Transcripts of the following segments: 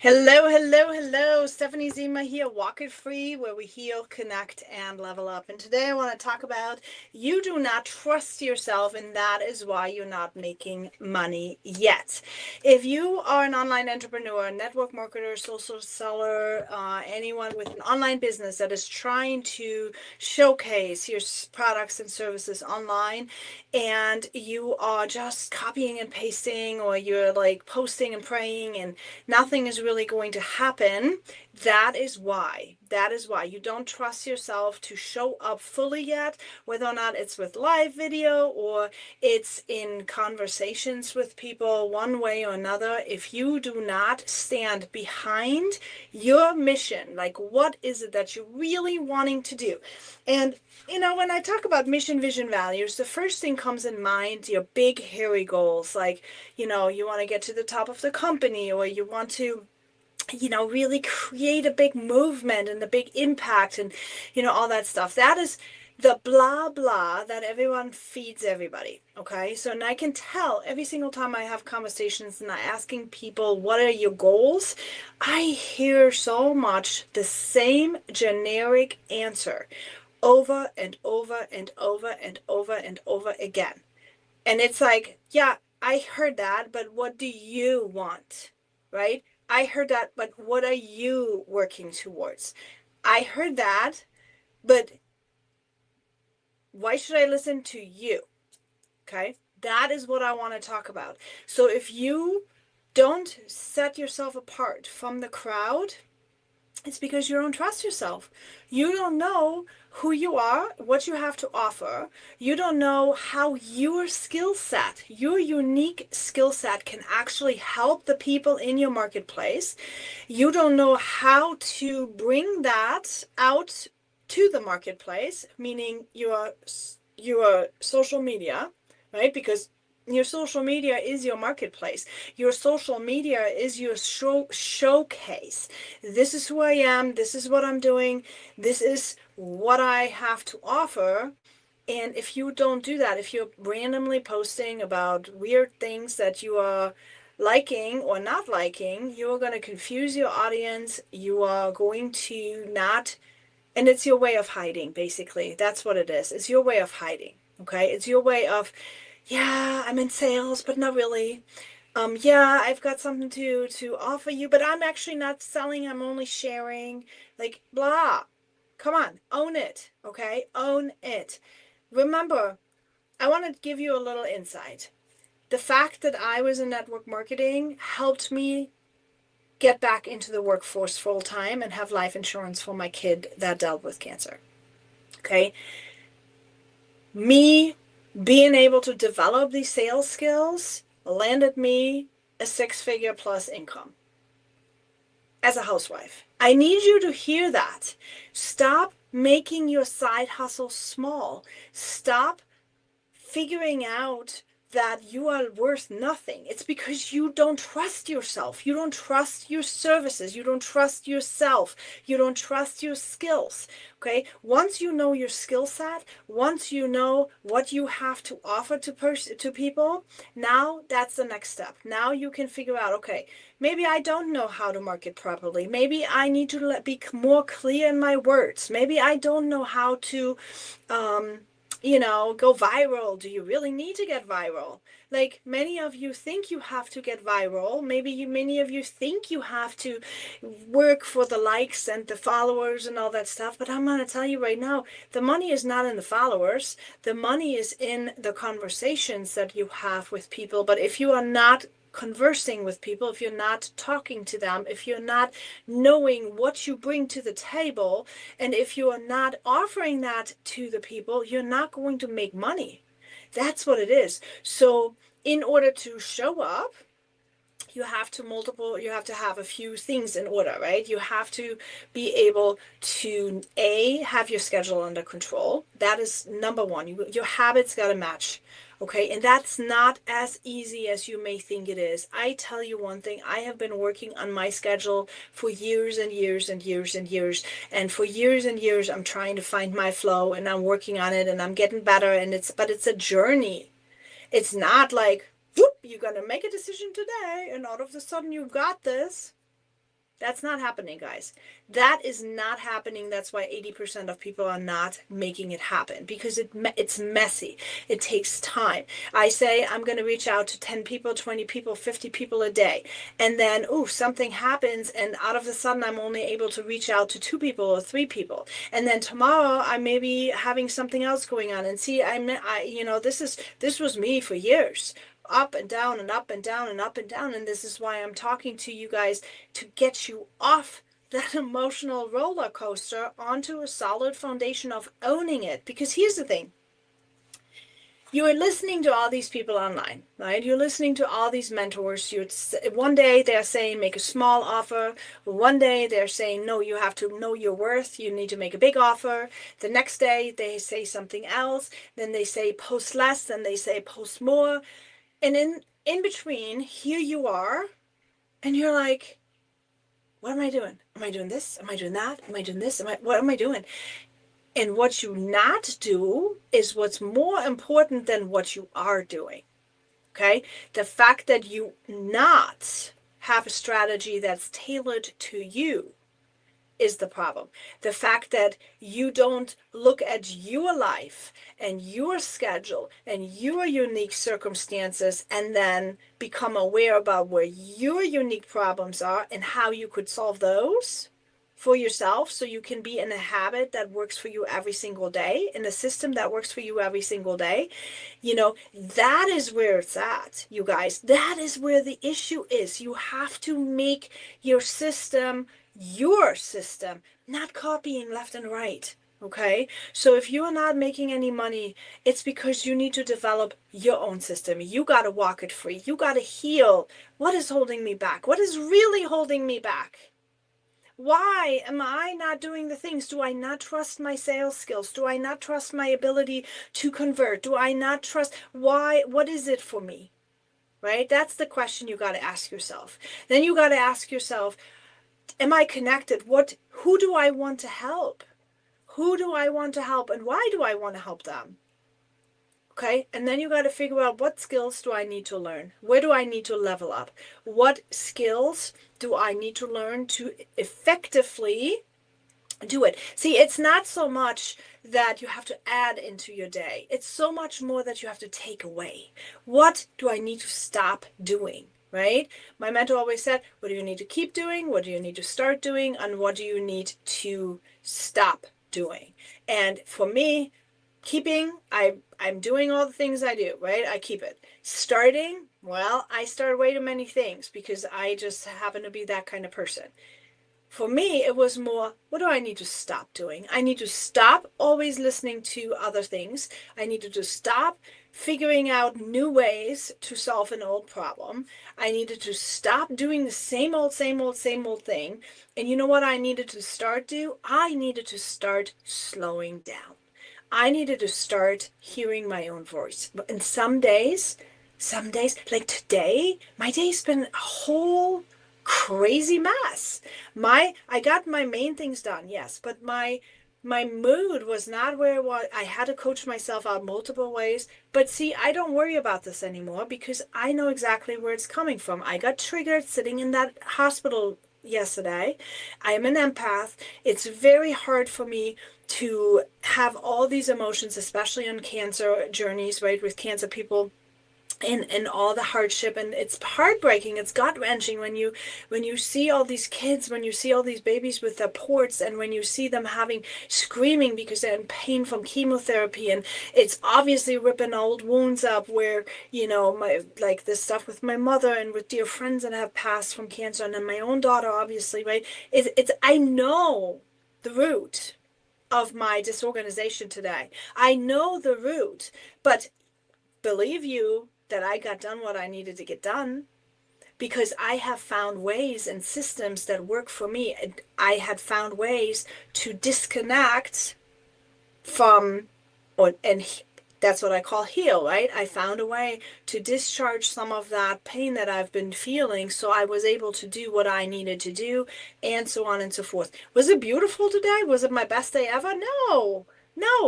Hello, hello, hello. Stephanie Zima here, Walk It Free, where we heal, connect, and level up. And today I want to talk about you do not trust yourself, and that is why you're not making money yet. If you are an online entrepreneur, network marketer, social seller, anyone with an online business that is trying to showcase your products and services online, and you are just copying and pasting, or you're like posting and praying, and nothing is really going to happen, that is why. That is why you don't trust yourself to show up fully yet, whether or not it's with live video or it's in conversations with people one way or another. If you do not stand behind your mission, like what is it that you're really wanting to do? And when I talk about mission, vision, values, the first thing comes in mind, your big, hairy goals. Like, you want to get to the top of the company, or you want to, really create a big movement and a big impact and, all that stuff. That is the blah, blah that everyone feeds everybody. Okay. So, and I can tell every single time I have conversations and I'm asking people, what are your goals? I hear so much the same generic answer over and over and over and over and over again. And it's like, yeah, I heard that, but what do you want? Right? I heard that, but what are you working towards? I heard that, but why should I listen to you? Okay? That is what I want to talk about. So if you don't set yourself apart from the crowd, it's because you don't trust yourself. You don't know who you are, what you have to offer. You don't know how your skill set, your unique skill set, can actually help the people in your marketplace. You don't know how to bring that out to the marketplace, meaning your social media, right? Because your social media is your marketplace. Your social media is your showcase. This is who I am. This is what I'm doing. This is what I have to offer. And if you don't do that, if you're randomly posting about weird things that you are liking or not liking, you're going to confuse your audience. You are going to not, and it's your way of hiding, basically. That's what it is. It's your way of hiding. Okay. It's your way of, yeah, I'm in sales, but not really. Yeah, I've got something to offer you, but I'm actually not selling. I'm only sharing. Like, blah. Come on, own it. Okay, own it. Remember, I want to give you a little insight. The fact that I was in network marketing helped me get back into the workforce full time and have life insurance for my kid that dealt with cancer. Okay, me being able to develop these sales skills landed me a six-figure plus income as a housewife. I need you to hear that. Stop making your side hustle small. Stop figuring out that you are worth nothing. It's because you don't trust yourself. You don't trust your services. You don't trust yourself. You don't trust your skills. Okay? Once you know your skill set, once you know what you have to offer to people, now that's the next step. Now you can figure out, okay, maybe I don't know how to market properly. Maybe I need to be more clear in my words. Maybe I don't know how to go viral. Do you really need to get viral? Like, many of you think you have to get viral. Many of you think you have to work for the likes and the followers and all that stuff. But I'm going to tell you right now, the money is not in the followers. The money is in the conversations that you have with people. But if you are not conversing with people, if you're not talking to them, if you're not knowing what you bring to the table, and if you are not offering that to the people, you're not going to make money. That's what it is. So in order to show up, you have to have a few things in order, right? You have to be able to have your schedule under control. That is number one. Your habits got to match. Okay, and that's not as easy as you may think it is. I tell you one thing, I have been working on my schedule for years and years and years and years. And for years and years, I'm trying to find my flow, and I'm working on it, and I'm getting better. But it's a journey. It's not like, whoop, you're going to make a decision today and all of a sudden you got this. That's not happening, guys. That is not happening. That's why 80% of people are not making it happen, because it's messy. It takes time. I say I'm going to reach out to 10 people, 20 people, 50 people a day. And then, ooh, something happens, and out of the sudden I'm only able to reach out to 2 people or 3 people. And then tomorrow I may be having something else going on. And see, this was me for years, up and down and up and down and up and down. And this is why I'm talking to you guys, to get you off that emotional roller coaster onto a solid foundation of owning it. Because here's the thing. You are listening to all these people online, right? You're listening to all these mentors. One day they're saying make a small offer. One day they're saying, no, you have to know your worth. You need to make a big offer. The next day they say something else. Then they say post less. Then they say post more. And in between, here you are, and you're like, what am I doing? Am I doing this? Am I doing that? Am I doing this? What am I doing? And what you not do is what's more important than what you are doing. Okay? The fact that you not have a strategy that's tailored to you is the problem. The fact that you don't look at your life and your schedule and your unique circumstances and then become aware about where your unique problems are and how you could solve those for yourself, so you can be in a habit that works for you every single day, in a system that works for you every single day. That is where it's at, you guys. That is where the issue is. You have to make your system, not copying left and right. Okay, so if you're not making any money, it's because you need to develop your own system. You got to walk it free. You got to heal. What is holding me back? What is really holding me back? Why am I not doing the things? Do I not trust my sales skills? Do I not trust my ability to convert? Do I not trust? Why? What is it for me? Right? That's the question you got to ask yourself. Then you got to ask yourself, am I connected? Who do I want to help? Who do I want to help, and why do I want to help them? Okay, and then you got to figure out, what skills do I need to learn? Where do I need to level up? What skills do I need to learn to effectively do it? See, it's not so much that you have to add into your day. It's so much more that you have to take away. What do I need to stop doing? Right? My mentor always said, what do you need to keep doing? What do you need to start doing? And what do you need to stop doing? And for me, keeping, I'm doing all the things I do, right? I keep it. Starting, well, I start way too many things because I just happen to be that kind of person. For me, it was more, what do I need to stop doing? I need to stop always listening to other things. I needed to stop figuring out new ways to solve an old problem. I needed to stop doing the same old thing. And you know what I needed to start do? I needed to start slowing down. I needed to start hearing my own voice. And some days, like today, my day's been a whole crazy mess. I got my main things done, yes, but my mood was not where it was. I had to coach myself out multiple ways. But see, I don't worry about this anymore because I know exactly where it's coming from. I got triggered sitting in that hospital yesterday. I am an empath. It's very hard for me to have all these emotions, especially on cancer journeys, right? With cancer people, and all the hardship, and it's heartbreaking, it's gut-wrenching when you see all these kids, when you see all these babies with their ports, and when you see them screaming because they're in pain from chemotherapy, and it's obviously ripping old wounds up where, like this stuff with my mother and with dear friends that have passed from cancer, and then my own daughter, obviously, right? It's I know the root of my disorganization today. I know the root, but believe you that I got done what I needed to get done because I have found ways and systems that work for me. And I had found ways to disconnect from, and that's what I call heal, right? I found a way to discharge some of that pain that I've been feeling, so I was able to do what I needed to do, and so on and so forth. Was it beautiful today? Was it my best day ever? No,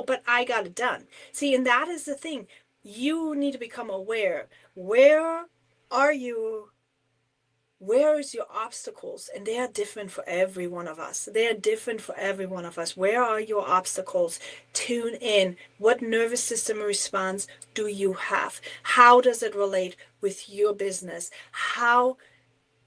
but I got it done. See, and that is the thing. You need to become aware. Where are you where is your obstacles? And they are different for every one of us. They are different for every one of us. Where are your obstacles? Tune in. What nervous system response do you have? How does it relate with your business?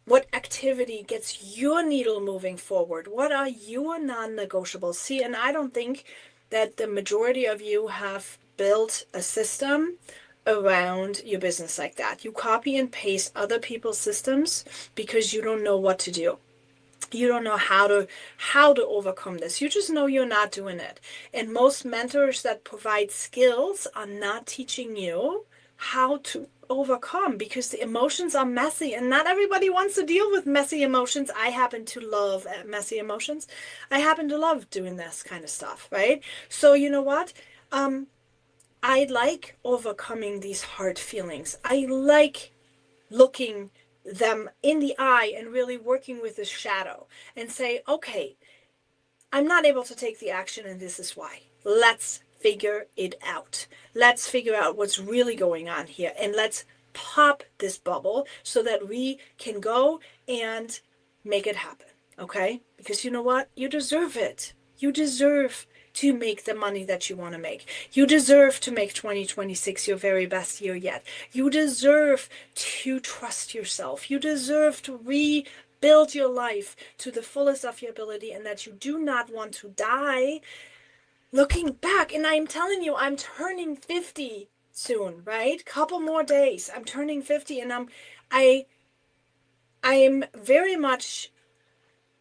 What activity gets your needle moving forward? What are your non-negotiables? See, and I don't think that the majority of you have built a system around your business like that. You copy and paste other people's systems because you don't know what to do. You don't know how to overcome this. You just know you're not doing it. And most mentors that provide skills are not teaching you how to overcome, because the emotions are messy and not everybody wants to deal with messy emotions. I happen to love messy emotions. I happen to love doing this kind of stuff, right? So you know what? I like overcoming these hard feelings. I like looking them in the eye and really working with the shadow and say, okay, I'm not able to take the action and this is why. Let's figure it out. Let's figure out what's really going on here, and let's pop this bubble so that we can go and make it happen. Okay? Because you know what? You deserve it. You deserve to make the money that you want to make. You deserve to make 2026 your very best year yet. You deserve to trust yourself. You deserve to rebuild your life to the fullest of your ability, and that you do not want to die looking back. And I'm telling you, I'm turning 50 soon, right? Couple more days. I'm turning 50, and I'm very much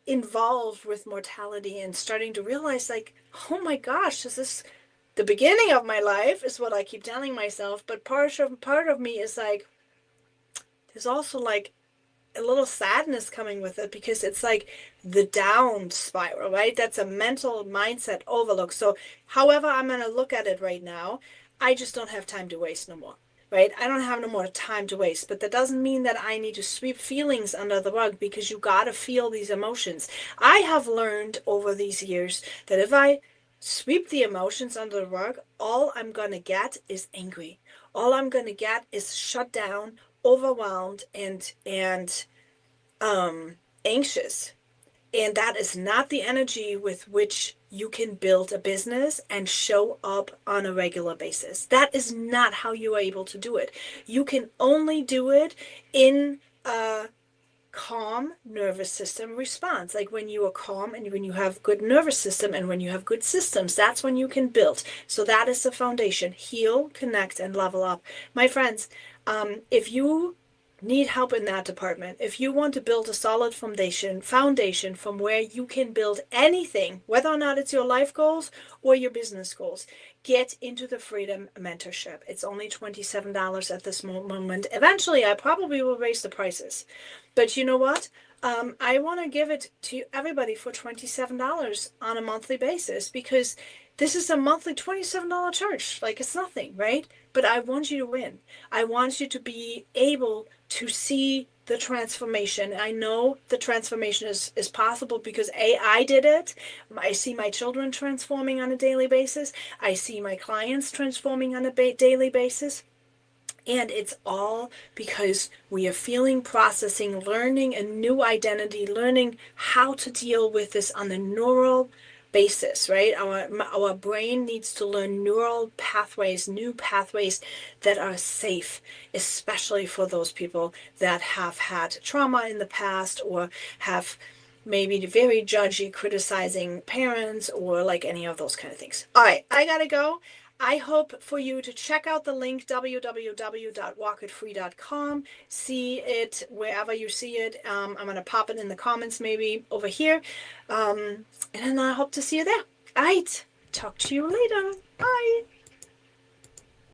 involved with mortality and starting to realize, like, oh my gosh, this is the beginning of my life, is what I keep telling myself. But part of me is like, there's also like a little sadness coming with it, because it's like the down spiral, right? That's a mental mindset overlook. So however I'm going to look at it right now, I just don't have time to waste no more. Right? I don't have no more time to waste, but that doesn't mean that I need to sweep feelings under the rug, because you got to feel these emotions. I have learned over these years that if I sweep the emotions under the rug, all I'm going to get is angry. All I'm going to get is shut down, overwhelmed, and anxious. And that is not the energy with which you can build a business and show up on a regular basis. That is not how you are able to do it. You can only do it in a calm nervous system response. Like when you are calm and when you have good nervous system and when you have good systems, that's when you can build. So that is the foundation. Heal, connect, and level up. My friends, if you need help in that department, if you want to build a solid foundation from where you can build anything, whether or not it's your life goals or your business goals, get into the Freedom Mentorship. It's only $27 at this moment. Eventually, I probably will raise the prices. But you know what? I want to give it to everybody for $27 on a monthly basis, because this is a monthly $27 charge. Like, it's nothing, right? But I want you to win. I want you to be able to see the transformation. I know the transformation is possible because I did it. I see my children transforming on a daily basis. I see my clients transforming on a daily basis. And it's all because we are feeling, processing, learning a new identity, learning how to deal with this on the neural basis, right? Our brain needs to learn neural pathways, new pathways that are safe, especially for those people that have had trauma in the past or have maybe very judgy, criticizing parents, or like any of those kind of things. All right, I gotta go. I hope for you to check out the link, www.walkitfree.com. See it wherever you see it. I'm going to pop it in the comments maybe over here. And I hope to see you there. All right. Talk to you later. Bye.